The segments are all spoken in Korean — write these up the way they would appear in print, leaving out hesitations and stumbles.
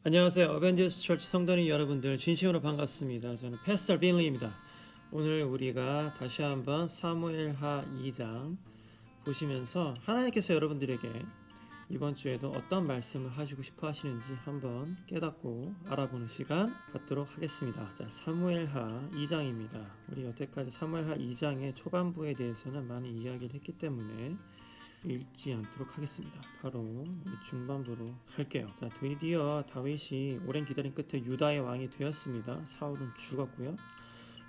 안녕하세요. 어벤져스 처치 성도님 여러분들 진심으로 반갑습니다. 저는 패스터 빌리입니다. 오늘 우리가 다시 한번 사무엘하 2장 보시면서 하나님께서 여러분들에게 이번 주에도 어떤 말씀을 하시고 싶어 하시는지 한번 깨닫고 알아보는 시간 갖도록 하겠습니다. 자, 사무엘하 2장입니다. 우리 여태까지 사무엘하 2장의 초반부에 대해서는 많이 이야기를 했기 때문에 읽지 않도록 하겠습니다. 바로 중반부로 갈게요. 자, 드디어 다윗이 오랜 기다림 끝에 유다의 왕이 되었습니다. 사울은 죽었고요.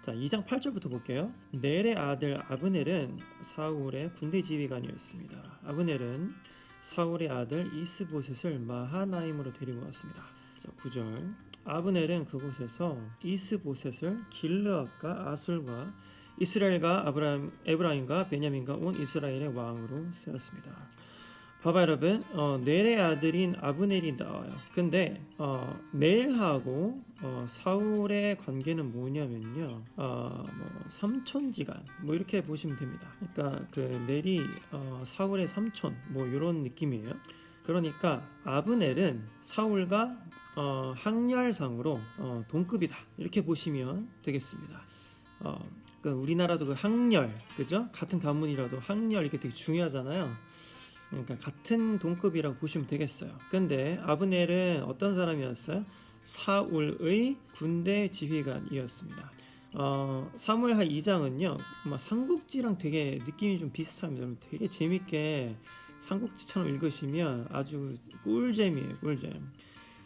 자, 2장 8절부터 볼게요. 넬의 아들 아브넬은 사울의 군대 지휘관이었습니다. 아브넬은 사울의 아들 이스보셋을 마하나임으로 데리고 왔습니다. 자, 9절. 아브넬은 그곳에서 이스보셋을 길르앗과 아술과 이스라엘과 에브라임과 베냐민과 온 이스라엘의 왕으로 세웠습니다. 봐봐 여러분, 넬의 아들인 아브넬이 나와요. 근데 넬하고 사울의 관계는 뭐냐면요, 삼촌지간 뭐 이렇게 보시면 됩니다. 그러니까 그 넬이 사울의 삼촌 뭐 이런 느낌이에요. 그러니까 아브넬은 사울과 학렬상으로 동급이다 이렇게 보시면 되겠습니다. 그러니까 우리나라도 그 학렬, 그죠? 같은 가문이라도 학렬 이게 되게 중요하잖아요. 그러니까 같은 동급이라고 보시면 되겠어요. 근데 아브넬은 어떤 사람이었어요? 사울의 군대 지휘관이었습니다. 사무엘하 2장은요, 삼국지랑 되게 느낌이 좀 비슷합니다. 되게 재밌게 삼국지처럼 읽으시면 아주 꿀잼이에요, 꿀잼.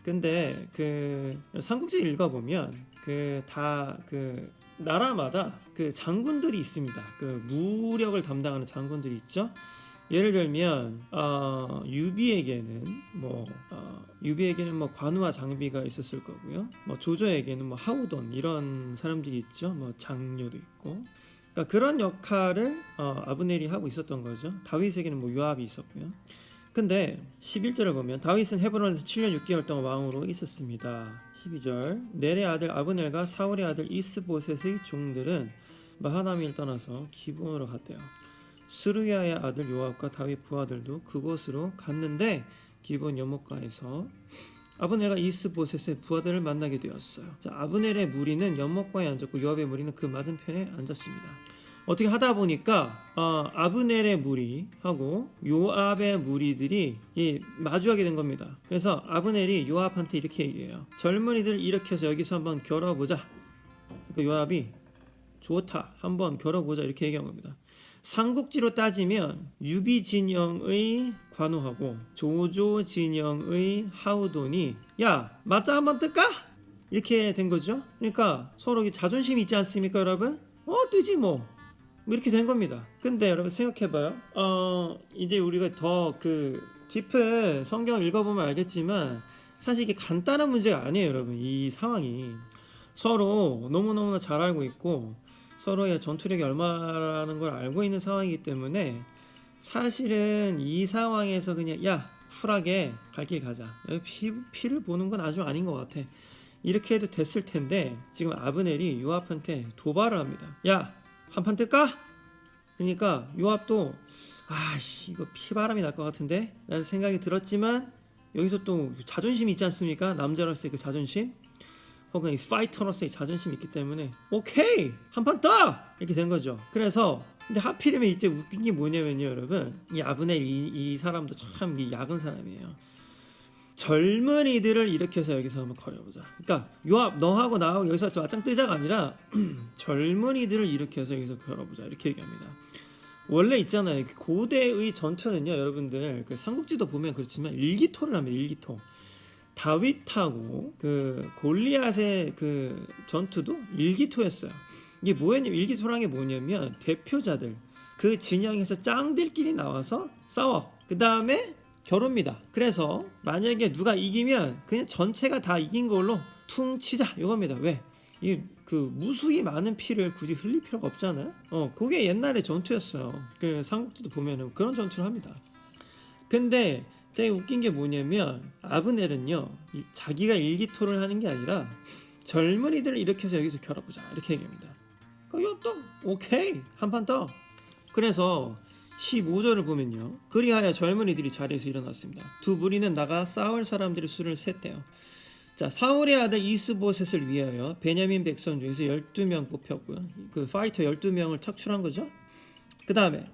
근데 그 삼국지 읽어보면 그 나라마다 그 장군들이 있습니다. 그 무력을 담당하는 장군들이 있죠. 예를 들면 유비에게는 관우와 장비가 있었을 거고요. 조조에게는 하우돈 이런 사람들이 있죠. 장료도 있고. 그러니까 그런 역할을 아브넬이 하고 있었던 거죠. 다윗에게는 요압이 있었고요. 근데 11절을 보면 다윗은 헤브론에서 7년 6개월 동안 왕으로 있었습니다. 12절. 넬의 아들 아브넬과 사울의 아들 이스보셋의 종들은 마하나임을 떠나서 기브온으로 갔대요. 스루야의 아들 요압과 다윗 부하들도 그곳으로 갔는데 기브온 연못가에서 아브넬과 이스보셋의 부하들을 만나게 되었어요. 자, 아브넬의 무리는 연못가에 앉았고 요압의 무리는 그 맞은편에 앉았습니다. 어떻게 하다 보니까 아브넬의 무리하고 요압의 무리들이 마주하게 된 겁니다. 그래서 아브넬이 요압한테 이렇게 얘기해요. 젊은이들 일으켜서 여기서 한번 겨뤄보자. 그러니까 요압이 좋다, 한번 겨뤄보자 이렇게 얘기한 겁니다. 삼국지로 따지면 유비 진영의 관우하고 조조 진영의 하우돈이 야, 맞짱 한번 뜰까? 이렇게 된 거죠. 그러니까 서로 자존심이 있지 않습니까, 여러분? 뜨지 뭐. 이렇게 된 겁니다. 근데 여러분 생각해봐요. 이제 우리가 더 깊은 성경을 읽어보면 알겠지만 사실 이게 간단한 문제가 아니에요, 여러분. 이 상황이 서로 너무너무나 잘 알고 있고 서로의 전투력이 얼마라는 걸 알고 있는 상황이기 때문에 사실은 이 상황에서 그냥 야, 쿨하게 갈 길 가자, 피를 보는 건 아주 아닌 것 같아, 이렇게 해도 됐을 텐데 지금 아브넬이 요압한테 도발을 합니다. 야, 한판 뜰까? 그러니까 요압도 이거 피바람이 날 것 같은데 라는 생각이 들었지만 여기서 또 자존심이 있지 않습니까? 남자로서의 그 자존심 혹은 이 파이터로서의 자존심이 있기 때문에 오케이, 한판 떠! 이렇게 된 거죠. 그래서 근데 하필이면 이제 웃긴 게 뭐냐면요, 여러분, 이 아브넬 이 사람도 참 야근 사람이에요. 젊은이들을 일으켜서 여기서 한번 거려보자. 그러니까 요압, 너하고 나하고 여기서 맞짱 뜨자가 아니라 젊은이들을 일으켜서 여기서 걸어보자 이렇게 얘기합니다. 원래 있잖아요, 고대의 전투는요, 여러분들 삼국지도 보면 그렇지만 일기토를 합니다. 일기토. 다윗하고 골리앗의 전투도 일기토였어요. 이게 뭐였냐면, 일기토라는 게 뭐냐면 대표자들, 그 진영에서 짱들끼리 나와서 싸워. 그 다음에 겨룹니다. 그래서 만약에 누가 이기면 그냥 전체가 다 이긴 걸로 퉁치자 이겁니다. 왜? 무수히 많은 피를 굳이 흘릴 필요가 없잖아요. 그게 옛날의 전투였어요. 삼국지도 보면은 그런 전투를 합니다. 근데 되게 웃긴 게 뭐냐면 아브넬은요, 자기가 일기토를 하는 게 아니라 젊은이들을 일으켜서 여기서 겨뤄보자 이렇게 얘기합니다. 이것도 오케이, 한판 더. 그래서 15절을 보면요, 그리하여 젊은이들이 자리에서 일어났습니다. 두 무리는 나가 싸울 사람들의 수를 셌대요. 자, 사울의 아들 이스보셋을 위하여 베냐민 백성 중에서 12명 뽑혔고요. 그 파이터 12명을 착출한 거죠. 그 다음에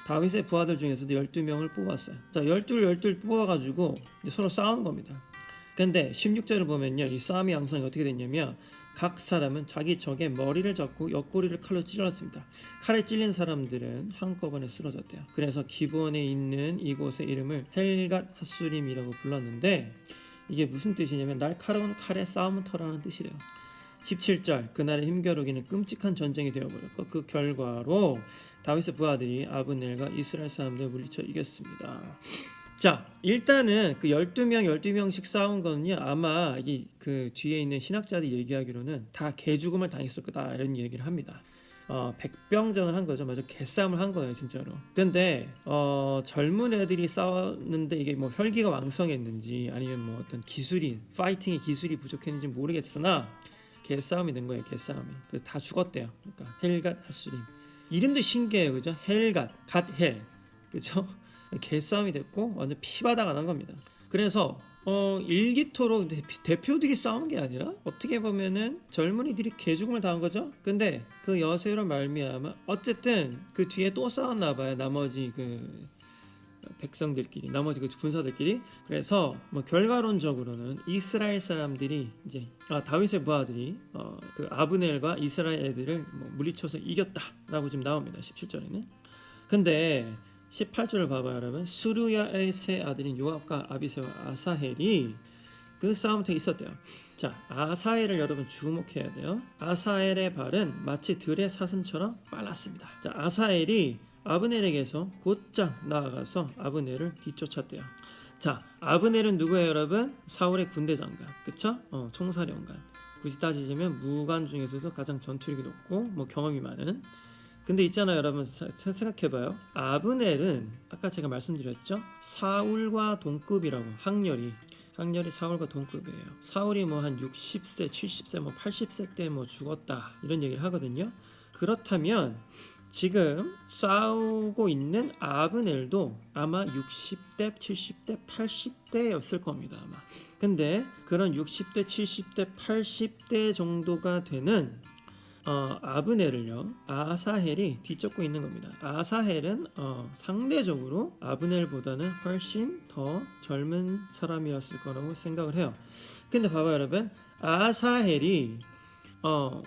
다윗의 부하들 중에서도 12명을 뽑았어요. 자, 12 뽑아가지고 서로 싸우는 겁니다. 근데 16절을 보면요, 이 싸움의 양상이 어떻게 됐냐면 각 사람은 자기 적의 머리를 잡고 옆구리를 칼로 찔렀습니다. 칼에 찔린 사람들은 한꺼번에 쓰러졌대요. 그래서 기브온에 있는 이곳의 이름을 헬갓 핫수림이라고 불렀는데, 이게 무슨 뜻이냐면 날카로운 칼에 싸움을 터라는 뜻이래요. 17절, 그날의 힘겨루기는 끔찍한 전쟁이 되어버렸고 그 결과로 다윗의 부하들이 아브넬과 이스라엘 사람들을 물리쳐 이겼습니다. 자, 일단은 그 12명씩 싸운 거는요, 아마 그 뒤에 있는 신학자들이 얘기하기로는 다 개죽음을 당했을 거다 이런 얘기를 합니다. 백병전을 한 거죠. 맞아, 개싸움을 한 거예요, 진짜로. 근데 젊은 애들이 싸웠는데 이게 뭐 혈기가 왕성했는지 아니면 뭐 어떤 파이팅의 기술이 부족했는지 모르겠으나 개싸움이 된 거예요, 개싸움이. 그래서 다 죽었대요. 그러니까 헬갓 핫수림. 이름도 신기해요, 그죠? 헬갓, 갓헬, 그죠? 개싸움이 됐고 완전 피바다가 난 겁니다. 그래서 일기토록 대표들이 싸운 게 아니라 어떻게 보면은 젊은이들이 개죽음을 당한 거죠. 근데 그 여세로 말미암아 어쨌든 그 뒤에 또 싸웠나 봐요. 나머지 그 백성들끼리, 나머지 그 군사들끼리. 그래서 뭐 결과론적으로는 이스라엘 사람들이 이제 다윗의 부하들이 그 아브넬과 이스라엘 애들을 뭐 물리쳐서 이겼다라고 지금 나옵니다. 17절에는. 근데 18절을 봐봐요, 여러분. 수르야의 세 아들인 요압과 아비새와 아사헬이 그 싸움터에 있었대요. 자, 아사헬을 여러분 주목해야 돼요. 아사헬의 발은 마치 들의 사슴처럼 빨랐습니다. 자, 아사헬이 아브넬에게서 곧장 나아가서 아브넬을 뒤쫓았대요. 자, 아브넬은 누구예요, 여러분? 사울의 군대 장관, 그쵸? 총사령관. 굳이 따지자면 무관 중에서도 가장 전투력이 높고 뭐 경험이 많은. 근데 있잖아요, 여러분. 생각해봐요. 아브넬은 아까 제가 말씀드렸죠, 사울과 동급이라고. 학렬이 사울과 동급이에요. 사울이 뭐 한 60세, 70세, 뭐 80세 때 뭐 죽었다 이런 얘기를 하거든요. 그렇다면 지금 싸우고 있는 아브넬도 아마 60대, 70대, 80대였을 겁니다, 아마. 근데 그런 60대, 70대, 80대 정도가 되는 아브넬을요, 아사헬이 뒤쫓고 있는 겁니다. 아사헬은 상대적으로 아브넬보다는 훨씬 더 젊은 사람이었을 거라고 생각을 해요. 근데 봐봐요, 여러분. 아사헬이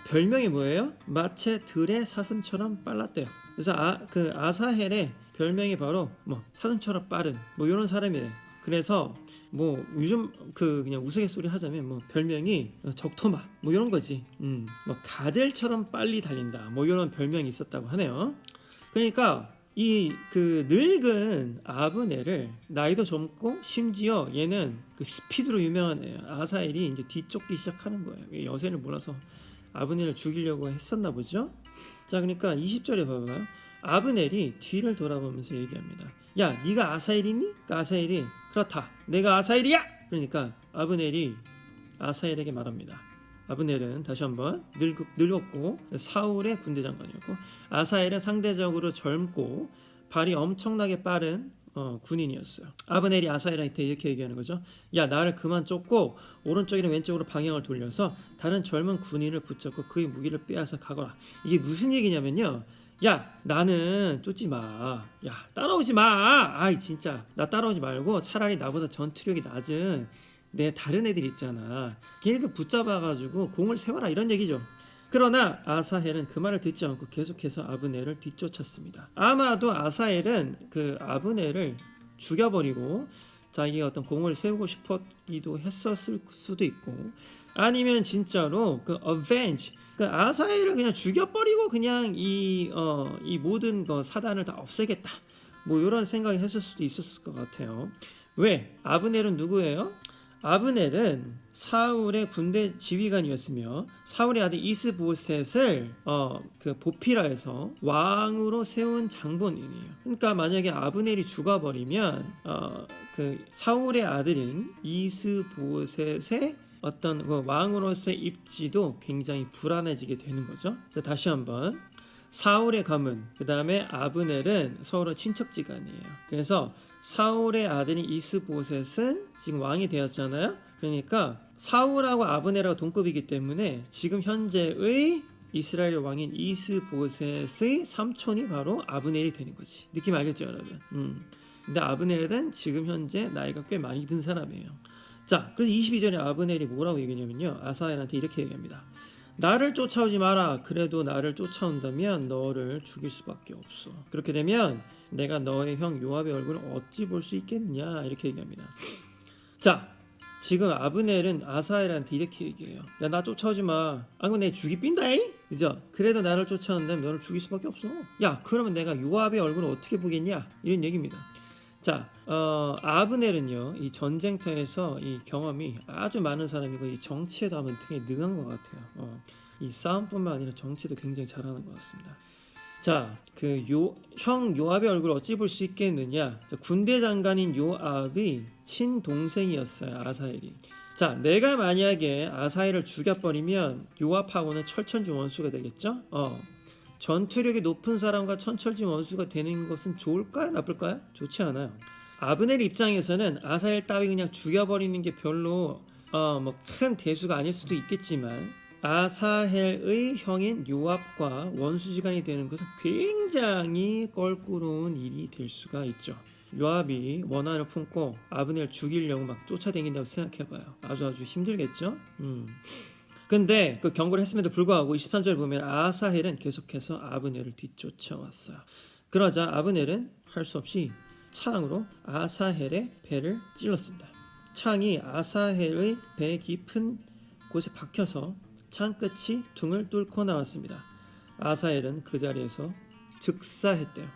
별명이 뭐예요? 마치 들의 사슴처럼 빨랐대요. 그래서 그 아사헬의 별명이 바로 뭐 사슴처럼 빠른 뭐 이런 사람이에요. 그래서 뭐 요즘 그냥 우스갯소리 하자면 뭐 별명이 적토마 뭐 이런 거지. 뭐 가젤처럼 빨리 달린다 뭐 이런 별명이 있었다고 하네요. 그러니까 이 그 늙은 아브넬을, 나이도 젊고 심지어 얘는 그 스피드로 유명한 애예요. 아사헬이 이제 뒤쫓기 시작하는 거예요. 여세를 몰아서 아브넬을 죽이려고 했었나 보죠. 자, 그러니까 20절에 봐봐요. 아브넬이 뒤를 돌아보면서 얘기합니다. 야, 네가 아사헬이니? 그러니까 아사헬이 그렇다, 내가 아사헬이야! 그러니까 아브넬이 아사헬에게 말합니다. 아브넬은 다시 한번 늙었고 사울의 군대 장관이었고, 아사헬은 상대적으로 젊고 발이 엄청나게 빠른 군인이었어요. 아브넬이 아사헬한테 이렇게 얘기하는 거죠. 야, 나를 그만 쫓고 오른쪽이나 왼쪽으로 방향을 돌려서 다른 젊은 군인을 붙잡고 그의 무기를 빼앗아 가거라. 이게 무슨 얘기냐면요, 야, 나는 쫓지 마. 야, 따라오지 마. 아이, 진짜 나 따라오지 말고 차라리 나보다 전투력이 낮은 내 다른 애들 있잖아, 걔네들 붙잡아가지고 공을 세워라, 이런 얘기죠. 그러나 아사헬은 그 말을 듣지 않고 계속해서 아브넬을 뒤쫓았습니다. 아마도 아사헬은 그 아브넬을 죽여버리고 자기가 어떤 공을 세우고 싶었기도 했었을 수도 있고, 아니면 진짜로 그 avenge, 그 아사헬을 그냥 죽여버리고 그냥 이 모든 거 사단을 다 없애겠다 뭐 이런 생각이 했을 수도 있었을 것 같아요. 왜? 아브넬은 누구예요? 아브넬은 사울의 군대 지휘관이었으며 사울의 아들 이스보셋을 그 보필하여서 왕으로 세운 장본인이에요. 그러니까 만약에 아브넬이 죽어버리면 그 사울의 아들인 이스보셋의 어떤 그 왕으로서의 입지도 굉장히 불안해지게 되는 거죠. 다시 한번, 사울의 가문, 그 다음에 아브넬은 서로 친척지간이에요. 그래서 사울의 아들인 이스보셋은 지금 왕이 되었잖아요. 그러니까 사울하고 아브넬하고 동급이기 때문에 지금 현재의 이스라엘 왕인 이스보셋의 삼촌이 바로 아브넬이 되는 거지. 느낌 알겠죠, 여러분? 근데 아브넬은 지금 현재 나이가 꽤 많이 든 사람이에요. 자, 그래서 22절에 아브넬이 뭐라고 얘기냐면요, 아사헬한테 이렇게 얘기합니다. 나를 쫓아오지 마라. 그래도 나를 쫓아온다면 너를 죽일 수밖에 없어. 그렇게 되면 내가 너의 형 요압의 얼굴을 어찌 볼 수 있겠느냐, 이렇게 얘기합니다. 자, 지금 아브넬은 아사헬한테 이렇게 얘기해요. 야, 나 쫓아오지 마. 그럼 내 죽이 삔다잉? 그죠? 그래도 나를 쫓아온다면 너를 죽일 수밖에 없어. 야, 그러면 내가 요압의 얼굴을 어떻게 보겠냐? 이런 얘기입니다. 자, 아브넬은요, 이 전쟁터에서 이 경험이 아주 많은 사람이고 이 정치에도 아마 되게 능한 것 같아요. 이 싸움뿐만 아니라 정치도 굉장히 잘하는 것 같습니다. 자, 그 형 요압의 얼굴을 어찌 볼 수 있겠느냐? 자, 군대 장관인 요압이 친동생이었어요, 아사헬이. 자, 내가 만약에 아사헬을 죽여버리면 요압하고는 철천지 원수가 되겠죠? 전투력이 높은 사람과 천철지 원수가 되는 것은 좋을까요? 나쁠까요? 좋지 않아요. 아브넬 입장에서는 아사헬 따위 그냥 죽여버리는 게 별로 뭐 큰 대수가 아닐 수도 있겠지만 아사헬의 형인 요압과 원수지간이 되는 것은 굉장히 껄끄러운 일이 될 수가 있죠. 요압이 원한을 품고 아브넬 죽이려고 막 쫓아다닌다고 생각해봐요. 아주 힘들겠죠? 근데 그 경고를 했음에도 불구하고 23절 보면 아사헬은 계속해서 아브넬을 뒤쫓아왔어요. 그러자 아브넬은 할 수 없이 창으로 아사헬의 배를 찔렀습니다. 창이 아사헬의 배 깊은 곳에 박혀서 창 끝이 둥을 뚫고 나왔습니다. 아사헬은 그 자리에서 즉사했대요.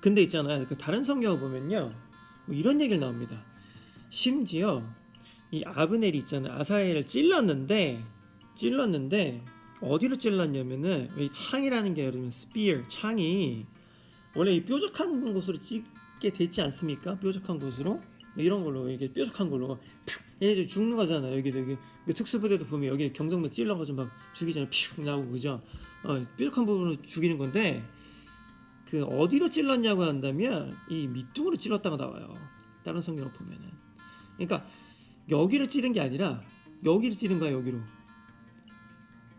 근데 있잖아요, 그 다른 성경을 보면요, 뭐 이런 얘기를 나옵니다. 심지어 이 아브넬이 있잖아요, 아사헬을 찔렀는데 어디로 찔렀냐면은 이 창이라는 게 여러분 스피어, 창이 원래 이 뾰족한 곳으로 찌게 되지 않습니까? 뾰족한 곳으로 이런 걸로 이게 뾰족한 걸로 얘네들 죽는 거잖아요. 여기 특수부대도 보면 여기 경동맥 찔러가지고 막 죽이잖아요. 퓨 나오고 그죠? 뾰족한 부분으로 죽이는 건데 그 어디로 찔렀냐고 한다면 이 밑둥으로 찔렀다가 나와요. 다른 성경을 보면은. 그러니까 여기를 찌른 게 아니라 여기를 찌른 거야, 여기로.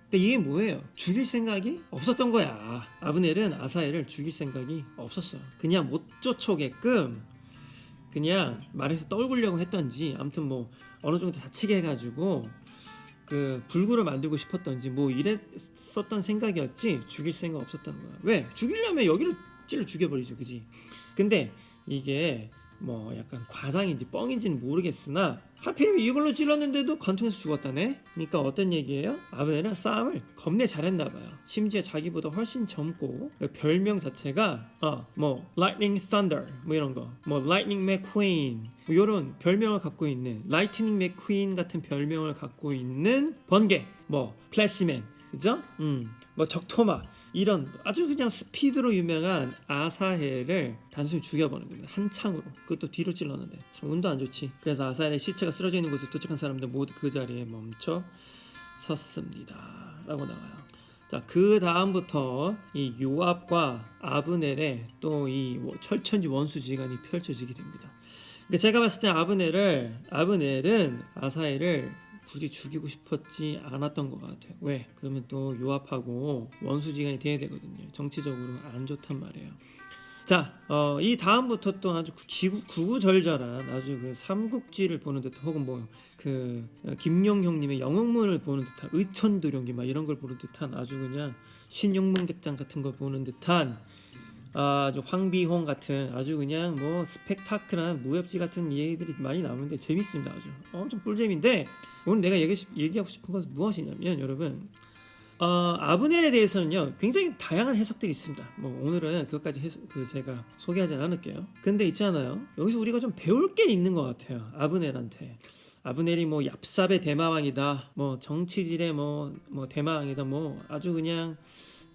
근데 이게 뭐예요? 죽일 생각이 없었던 거야. 아브넬은 아사헬을 죽일 생각이 없었어요. 그냥 못 쫓아오게끔 그냥 말해서 떨구려고 했던지, 아무튼 뭐 어느 정도 다치게 해가지고 그 불구를 만들고 싶었던지 뭐 이랬었던 생각이었지 죽일 생각 없었던 거야. 왜? 죽이려면 여기로 찔러 죽여버리죠, 그지? 근데 이게 뭐 약간 과장인지 뻥인지는 모르겠으나 하필 이걸로 찔렀는데도 관통해서 죽었다네. 그러니까 어떤 얘기예요? 아브넬은 싸움을 겁내 잘했나봐요. 심지어 자기보다 훨씬 젊고 별명 자체가 뭐 Lightning Thunder 뭐 이런 거, 뭐 Lightning McQueen 뭐 이런 별명을 갖고 있는, Lightning McQueen 같은 별명을 갖고 있는 번개, 뭐 플래시맨, 그죠? 뭐 적토마, 이런 아주 그냥 스피드로 유명한 아사헬을 단순히 죽여버린 겁니다. 한 창으로. 그것도 뒤로 찔렀는데 참 운도 안 좋지. 그래서 아사헬의 시체가 쓰러져 있는 곳에 도착한 사람들 모두 그 자리에 멈춰 섰습니다 라고 나와요. 자, 그 다음부터 이 요압과 아브넬의 또 이 철천지 원수지간이 펼쳐지게 됩니다. 그러니까 제가 봤을 때 아브넬은 아사헬을 굳이 죽이고 싶었지 않았던 것 같아요. 왜? 그러면 또 요압하고 원수지간이 돼야 되거든요. 정치적으로 안 좋단 말이에요. 자, 이 다음부터 또 아주 구구절절한 아주 그 삼국지를 보는 듯, 혹은 뭐 그 김용 형님의 영웅문을 보는 듯한 의천도룡기 막 이런 걸 보는 듯한 아주 그냥 신용문객장 같은 걸 보는 듯한 아주 황비홍 같은 아주 그냥 뭐 스펙타클한 무협지 같은 얘기들이 많이 나오는데 재밌습니다. 아주 엄청 꿀잼인데 오늘 내가 얘기하고 싶은 것은 무엇이냐면 여러분, 아브넬에 대해서는요 굉장히 다양한 해석들이 있습니다. 뭐 오늘은 그것까지 제가 소개하진 않을게요. 근데 있잖아요, 여기서 우리가 좀 배울 게 있는 것 같아요. 아브넬한테. 아브넬이 뭐 얍삽의 대마왕이다, 뭐 정치질의 뭐 대마왕이다, 뭐 아주 그냥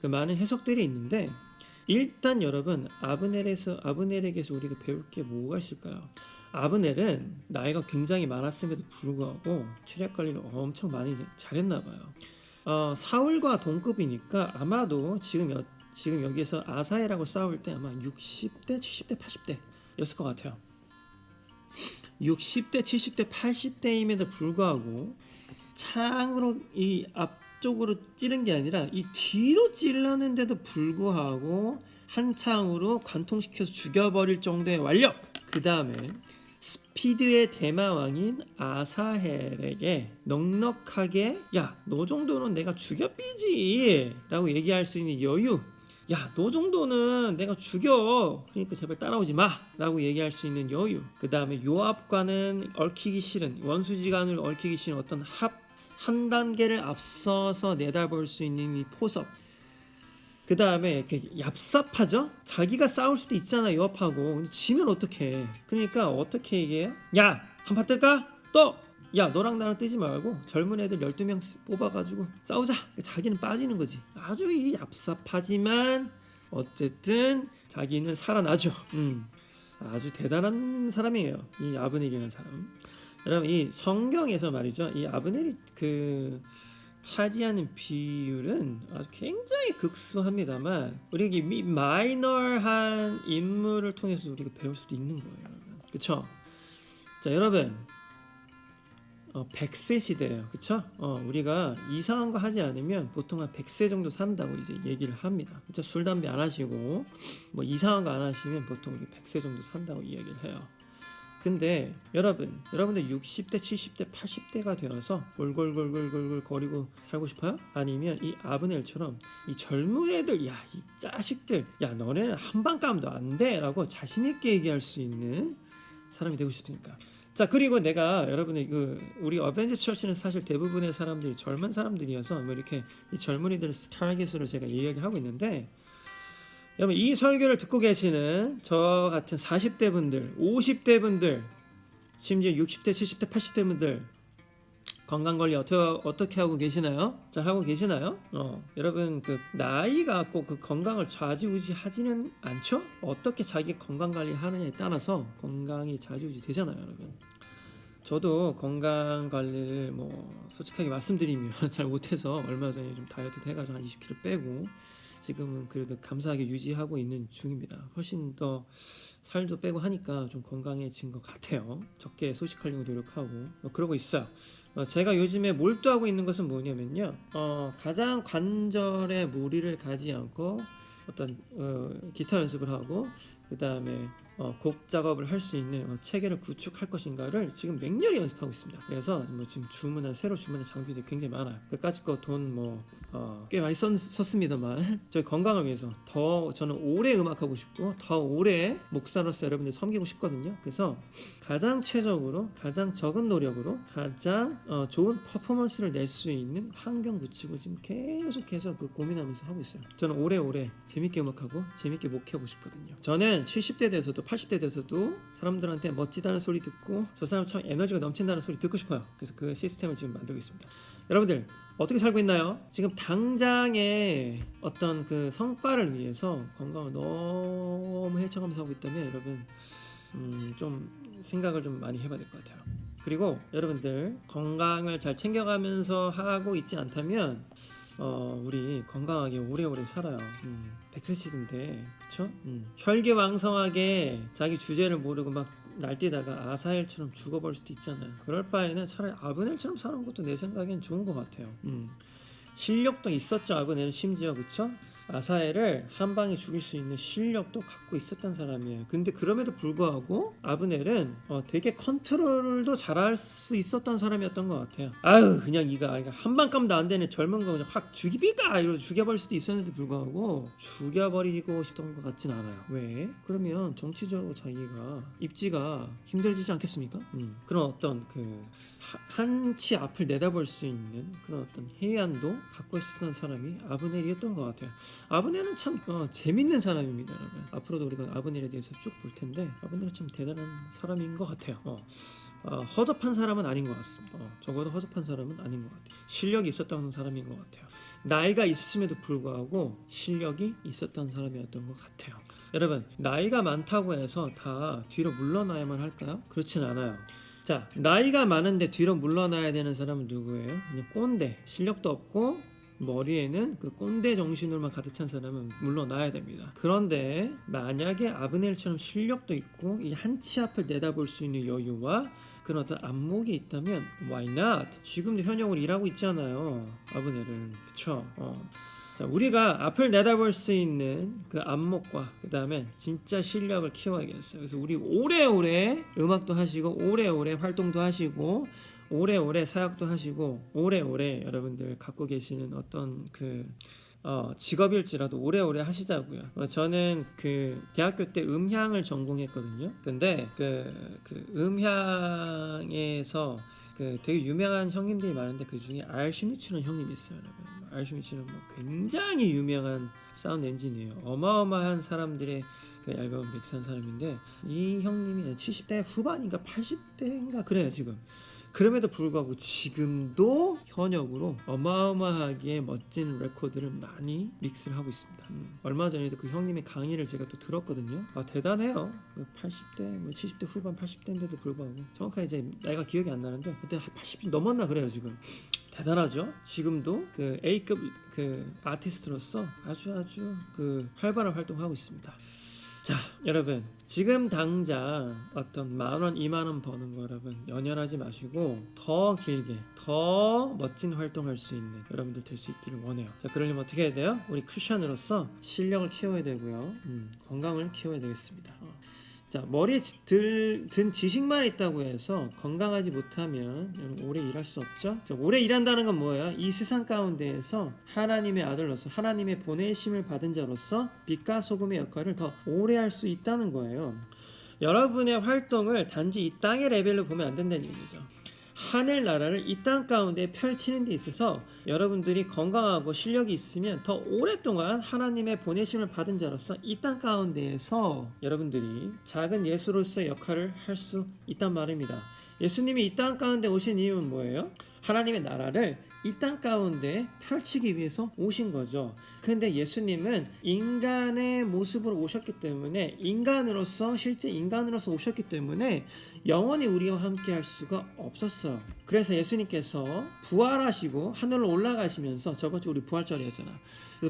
그 많은 해석들이 있는데, 일단 여러분 아브넬에게서 우리가 배울 게 뭐가 있을까요? 아브넬은 나이가 굉장히 많았음에도 불구하고 체력 관리를 엄청 많이 잘했나 봐요. 사울과 동급이니까 아마도 지금 여기에서 아사헬하고 싸울 때 아마 60대, 70대, 80대 였을 것 같아요. 60대, 70대, 80대임에도 불구하고 창으로 이 앞쪽으로 찌른 게 아니라 이 뒤로 찔렀는데도 불구하고 한 창으로 관통시켜서 죽여버릴 정도의 완력. 그 다음에 스피드의 대마왕인 아사헬에게 넉넉하게 야, 너 정도는 내가 죽여삐지 라고 얘기할 수 있는 여유. 야, 너 정도는 내가 죽여. 그러니까 제발 따라오지 마. 라고 얘기할 수 있는 여유. 그 다음에 요압과는 얽히기 싫은, 원수지간을 얽히기 싫은 어떤 한 단계를 앞서서 내다볼 수 있는 이 포섭. 그 다음에 이렇게 얍삽하죠? 자기가 싸울 수도 있잖아, 요압하고. 근데 지면 어떡해. 그러니까 어떻게 얘기해요? 야, 한판 뜰까? 또! 야, 너랑 나랑 뜨지 말고 젊은 애들 12명 뽑아가지고 싸우자. 자기는 빠지는 거지. 아주 이 얍삽하지만 어쨌든 자기는 살아나죠. 아주 대단한 사람이에요, 이 아브넬이라는 사람. 여러분, 이 성경에서 말이죠, 이 아브넬이 차지하는 비율은 아주 굉장히 극소합니다만 우리 이 마이너한 인물을 통해서 우리가 배울 수도 있는 거예요, 여러분. 그렇죠? 자, 여러분, 100세 시대예요. 그쵸? 우리가 이상한 거 하지 않으면 보통 한 100세 정도 산다고 이제 얘기를 합니다. 그쵸? 술, 담배 안 하시고 뭐 이상한 거 안 하시면 보통 우리 100세 정도 산다고 이야기를 해요. 근데 여러분들 60대, 70대, 80대가 되어서 골골골골골골 거리고 살고 싶어요? 아니면 이 아브넬처럼 이 젊은 애들, 야, 이 자식들, 야, 너네는 한방감도 안 돼 라고 자신있게 얘기할 수 있는 사람이 되고 싶습니까? 자, 그리고 내가 여러분의 우리 어벤져 철치는 사실 대부분의 사람들이 젊은 사람들이어서 뭐 이렇게 이 젊은이들 타겟으로 제가 이야기하고 있는데, 여러분, 이 설교를 듣고 계시는 저 같은 40대 분들, 50대 분들, 심지어 60대, 70대, 80대 분들 건강관리 어떻게 하고 계시나요? 잘 하고 계시나요? 여러분, 나이가 꼭 건강을 좌지우지하지는 않죠? 어떻게 자기 건강관리 하느냐에 따라서 건강이 좌지우지 되잖아요, 여러분. 저도 건강관리를 솔직하게 말씀드리면 잘 못해서 얼마 전에 좀 다이어트 해가지고 한 20kg 빼고 지금은 그래도 감사하게 유지하고 있는 중입니다. 훨씬 더 살도 빼고 하니까 좀 건강해진 것 같아요. 적게 소식하려고 노력하고 그러고 있어요. 제가 요즘에 몰두하고 있는 것은 뭐냐면요, 가장 관절에 무리를 가지 않고 어떤 기타 연습을 하고 그 다음에 곡 작업을 할 수 있는 체계를 구축할 것인가를 지금 맹렬히 연습하고 있습니다. 그래서 지금 새로 주문한 장비들이 굉장히 많아요. 그까짓 거 돈 꽤 많이 썼습니다만 저희 건강을 위해서 더 저는 오래 음악하고 싶고 더 오래 목사로서 여러분들 섬기고 싶거든요. 그래서 가장 최적으로, 가장 적은 노력으로 가장 좋은 퍼포먼스를 낼 수 있는 환경 구축을 지금 계속해서 고민하면서 하고 있어요. 저는 오래오래 재밌게 음악하고 재밌게 목회하고 싶거든요. 저는 70대 돼서도 80대 돼서도 사람들한테 멋지다는 소리 듣고 저 사람 참 에너지가 넘친다는 소리 듣고 싶어요. 그래서 그 시스템을 지금 만들고 있습니다. 여러분들 어떻게 살고 있나요? 지금 당장의 어떤 성과를 위해서 건강을 너무 헤쳐가면서 하고 있다면 여러분 좀 생각을 좀 많이 해봐야 될 것 같아요. 그리고 여러분들 건강을 잘 챙겨가면서 하고 있지 않다면 우리 건강하게 오래오래 살아요. 100세 시대인데, 그쵸? 혈기왕성하게 자기 주제를 모르고 막 날뛰다가 아사헬처럼 죽어버릴 수도 있잖아요. 그럴 바에는 차라리 아브넬처럼 사는 것도 내 생각엔 좋은 것 같아요. 실력도 있었죠, 아브넬은 심지어. 그쵸? 아사헬을 한 방에 죽일 수 있는 실력도 갖고 있었던 사람이에요. 근데 그럼에도 불구하고 아브넬은 되게 컨트롤도 잘할 수 있었던 사람이었던 것 같아요. 아유, 그냥 한 방 깜도 안 되는 젊은 거 그냥 확 죽이비가 이러고 죽여버릴 수도 있었는데 불구하고 죽여버리고 싶던 것 같진 않아요. 왜? 그러면 정치적으로 자기가 입지가 힘들지지 않겠습니까? 그런 어떤 한치 앞을 내다볼 수 있는 그런 어떤 해안도 갖고 있었던 사람이 아브넬이었던 것 같아요. 아브넬은 참 재밌는 사람입니다, 여러분. 앞으로도 우리가 아브넬에 대해서 쭉 볼 텐데 아브넬은 참 대단한 사람인 것 같아요. 허접한 사람은 아닌 것 같습니다. 적어도 허접한 사람은 아닌 것 같아요. 실력이 있었던 사람인 것 같아요. 나이가 있음에도 불구하고 실력이 있었던 사람이었던 것 같아요. 여러분, 나이가 많다고 해서 다 뒤로 물러나야만 할까요? 그렇진 않아요. 자, 나이가 많은데 뒤로 물러나야 되는 사람은 누구예요? 그냥 꼰대, 실력도 없고 머리에는 그 꼰대 정신으로만 가득 찬 사람은 물러나야 됩니다. 그런데 만약에 아브넬처럼 실력도 있고 이 한 치 앞을 내다볼 수 있는 여유와 그런 어떤 안목이 있다면 why not? 지금도 현역으로 일하고 있잖아요. 아브넬은 그쵸? 자, 우리가 앞을 내다볼 수 있는 그 안목과 그 다음에 진짜 실력을 키워야겠어요. 그래서 우리 오래오래 음악도 하시고 오래오래 활동도 하시고 오래오래 사역도 하시고 오래오래 여러분들 갖고 계시는 어떤 그 직업일지라도 오래오래 하시자고요. 저는 그 대학교 때 음향을 전공했거든요. 근데 그 음향에서 그 되게 유명한 형님들이 많은데 그 중에 알 슈미츠라는 형님이 있어요, 여러분. 알 슈미츠는 뭐 굉장히 유명한 사운드 엔지니어예요. 어마어마한 사람들의 그 앨범 믹스한 사람인데 이 형님이 70대 후반인가 80대인가 그래요 지금. 그럼에도 불구하고 지금도 현역으로 어마어마하게 멋진 레코드를 많이 믹스를 하고 있습니다. 얼마 전에도 그 형님의 강의를 제가 또 들었거든요. 대단해요. 80대, 뭐 70대 후반 80대인데도 불구하고 정확하게 이제 나이가 기억이 안 나는데 그때 80이 넘었나 그래요 지금. 대단하죠. 지금도 그 A급 그 아티스트로서 아주 그 활발한 활동하고 있습니다. 자, 여러분 지금 당장 어떤 10,000원, 20,000원 버는 거 여러분 연연하지 마시고 더 길게 더 멋진 활동할 수 있는 여러분들 될 수 있기를 원해요. 자, 그러려면 어떻게 해야 돼요? 우리 크리스천으로서 실력을 키워야 되고요. 건강을 키워야 되겠습니다. 자, 머리에 든 지식만 있다고 해서 건강하지 못하면 여러분 오래 일할 수 없죠. 자, 오래 일한다는 건 뭐예요? 이 세상 가운데에서 하나님의 아들로서 하나님의 보내심을 받은 자로서 빛과 소금의 역할을 더 오래 할 수 있다는 거예요. 여러분의 활동을 단지 이 땅의 레벨로 보면 안 된다는 얘기죠. 하늘나라를 이 땅 가운데 펼치는 데 있어서 여러분들이 건강하고 실력이 있으면 더 오랫동안 하나님의 보내심을 받은 자로서 이 땅 가운데에서 여러분들이 작은 예수로서의 역할을 할 수 있단 말입니다. 예수님이 이 땅 가운데 오신 이유는 뭐예요? 하나님의 나라를 이 땅 가운데 펼치기 위해서 오신 거죠. 그런데 예수님은 인간의 모습으로 오셨기 때문에 실제 인간으로서 오셨기 때문에 영원히 우리와 함께 할 수가 없었어요. 그래서 예수님께서 부활하시고 하늘로 올라가시면서 저번 주 우리 부활절이었잖아.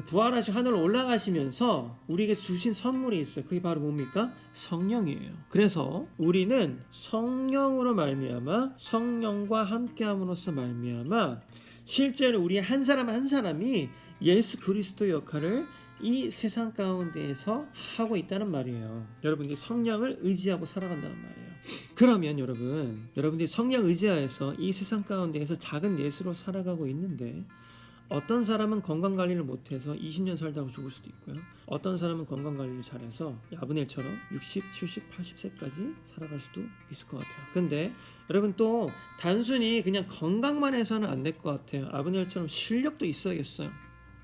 부활하시고 하늘로 올라가시면서 우리에게 주신 선물이 있어요. 그게 바로 뭡니까? 성령이에요. 그래서 우리는 성령으로 말미암아 성령과 함께함으로써 말미암아 실제로 우리 한 사람 한 사람이 예수 그리스도의 역할을 이 세상 가운데에서 하고 있다는 말이에요. 여러분들이 성령을 의지하고 살아간다는 말이에요. 그러면 여러분들이 성령 의지하여서 이 세상 가운데에서 작은 예수로 살아가고 있는데 어떤 사람은 건강관리를 못해서 20년 살다가 죽을 수도 있고요. 어떤 사람은 건강관리를 잘해서 아브넬처럼 60, 70, 80세까지 살아갈 수도 있을 것 같아요. 근데 여러분 또 단순히 그냥 건강만 해서는 안 될 것 같아요. 아브넬처럼 실력도 있어야겠어요.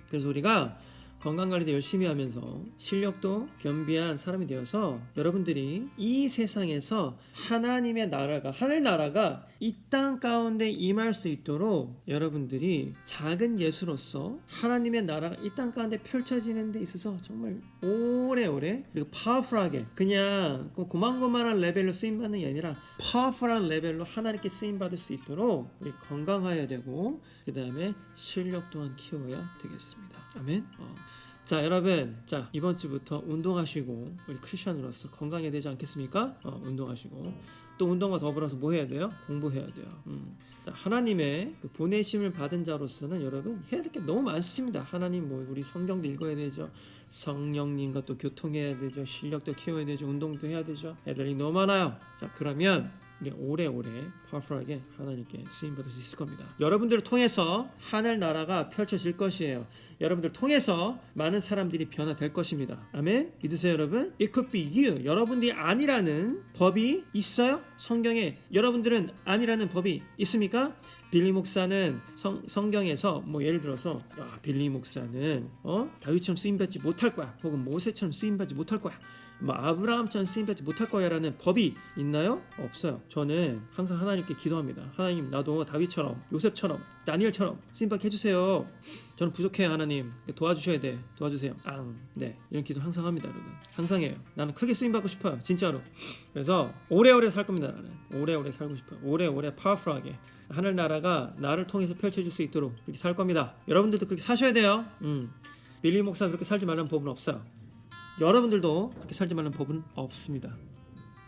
그래서 우리가 건강관리도 열심히 하면서 실력도 겸비한 사람이 되어서 여러분들이 이 세상에서 하나님의 나라가 하늘나라가 이 땅 가운데 임할 수 있도록 여러분들이 작은 예수로서 하나님의 나라가 이 땅 가운데 펼쳐지는 데 있어서 정말 오래오래 그리고 파워풀하게 그냥 고만고만한 레벨로 쓰임받는 게 아니라 파워풀한 레벨로 하나님께 쓰임받을 수 있도록 우리 건강해야 되고 그 다음에 실력 또한 키워야 되겠습니다. 아멘. 자, 여러분, 자 이번 주부터 운동하시고 우리 크리스천으로서 건강해야 되지 않겠습니까? 운동하시고 또 운동과 더불어서 뭐 해야 돼요? 공부해야 돼요. 자, 하나님의 그 보내심을 받은 자로서는 여러분 해야 될 게 너무 많습니다. 하나님 뭐 우리 성경도 읽어야 되죠. 성령님과 또 교통해야 되죠. 실력도 키워야 되죠. 운동도 해야 되죠. 애들이 너무 많아요. 자, 그러면 우리 오래오래 파워풀하게 하나님께 쓰임받을 수 있을 겁니다. 여러분들을 통해서 하늘나라가 펼쳐질 것이에요. 여러분들을 통해서 많은 사람들이 변화될 것입니다. 아멘. 믿으세요 여러분? It could be you. 여러분들이 아니라는 법이 있어요? 성경에 여러분들은 아니라는 법이 있습니까? 빌리 목사는 성경에서 뭐 예를 들어서 빌리 목사는 다윗처럼 쓰임받지 못할 거야. 혹은 모세처럼 쓰임받지 못할 거야. 뭐 아브라함처럼 쓰임받지 못할 거야라는 법이 있나요? 없어요. 저는 항상 하나님께 기도합니다. 하나님, 나도 다윗처럼, 요셉처럼, 다니엘처럼 쓰임받게 해주세요. 저는 부족해요. 하나님, 도와주셔야 돼. 도와주세요. 네, 이런 기도 항상 합니다. 여러분, 항상 해요. 나는 크게 쓰임받고 싶어요. 진짜로. 그래서 오래오래 살 겁니다. 나는 오래오래 살고 싶어요. 오래오래 파워풀하게 하늘나라가 나를 통해서 펼쳐질 수 있도록 그렇게 살 겁니다. 여러분들도 그렇게 사셔야 돼요. 빌리 목사 그렇게 살지 말라는 법은 없어요. 여러분들도 그렇게 살지 말라는 법은 없습니다.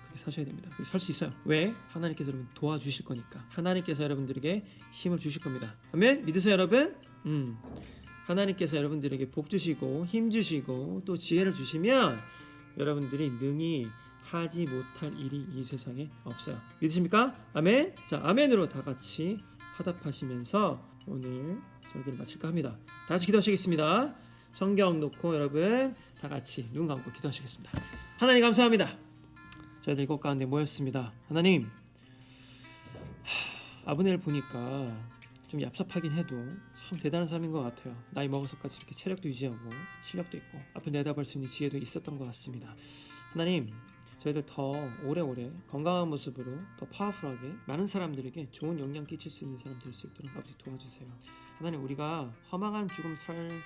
그렇게 사셔야 됩니다. 그렇게 살 수 있어요. 왜? 하나님께서 여러분 도와주실 거니까. 하나님께서 여러분들에게 힘을 주실 겁니다. 아멘. 믿으세요, 여러분? 하나님께서 여러분들에게 복 주시고 힘 주시고 또 지혜를 주시면 여러분들이 능히 하지 못할 일이 이 세상에 없어요. 믿으십니까? 아멘. 자, 아멘으로 다 같이 화답하시면서 오늘 설교를 마칠까 합니다. 다 같이 기도하시겠습니다. 성경 놓고 여러분 다 같이 눈 감고 기도하시겠습니다. 하나님 감사합니다. 저희들 이곳 가운데 모였습니다. 하나님, 아브넬 보니까 좀 얍삽하긴 해도 참 대단한 사람인 것 같아요. 나이 먹어서까지 이렇게 체력도 유지하고 실력도 있고 앞을 내다볼 수 있는 지혜도 있었던 것 같습니다. 하나님, 저희들 더 오래오래 건강한 모습으로 더 파워풀하게 많은 사람들에게 좋은 영향 끼칠 수 있는 사람 될 수 있도록 아버지 도와주세요. 하나님, 우리가 허망한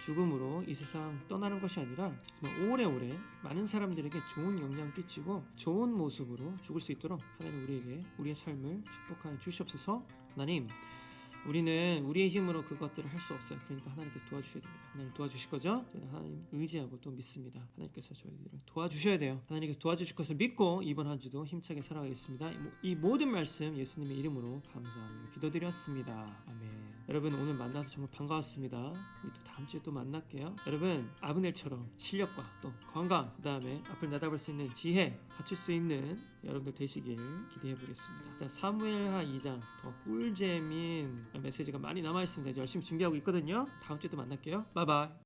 죽음으로 이 세상 떠나는 것이 아니라 정말 오래오래 많은 사람들에게 좋은 영향 끼치고 좋은 모습으로 죽을 수 있도록 하나님 우리에게 우리의 삶을 축복하여 주시옵소서. 하나님, 우리는 우리의 힘으로 그것들을 할 수 없어요. 그러니까 하나님께서 도와주셔야 됩니다. 하나님 도와주실 거죠? 저는 하나님 의지하고 또 믿습니다. 하나님께서 저희들을 도와주셔야 돼요. 하나님께서 도와주실 것을 믿고 이번 한 주도 힘차게 살아가겠습니다. 이 모든 말씀 예수님의 이름으로 감사하며 기도드렸습니다. 아멘. 여러분, 오늘 만나서 정말 반가웠습니다. 우리 또 다음 주에 또 만날게요. 여러분, 아브넬처럼 실력과 또 건강, 그 다음에 앞을 내다볼 수 있는 지혜 갖출 수 있는 여러분들 되시길 기대해 보겠습니다. 자, 사무엘하 2장 더 꿀잼인 메시지가 많이 남아있습니다. 열심히 준비하고 있거든요. 다음 주에 또 만날게요. 바이바이.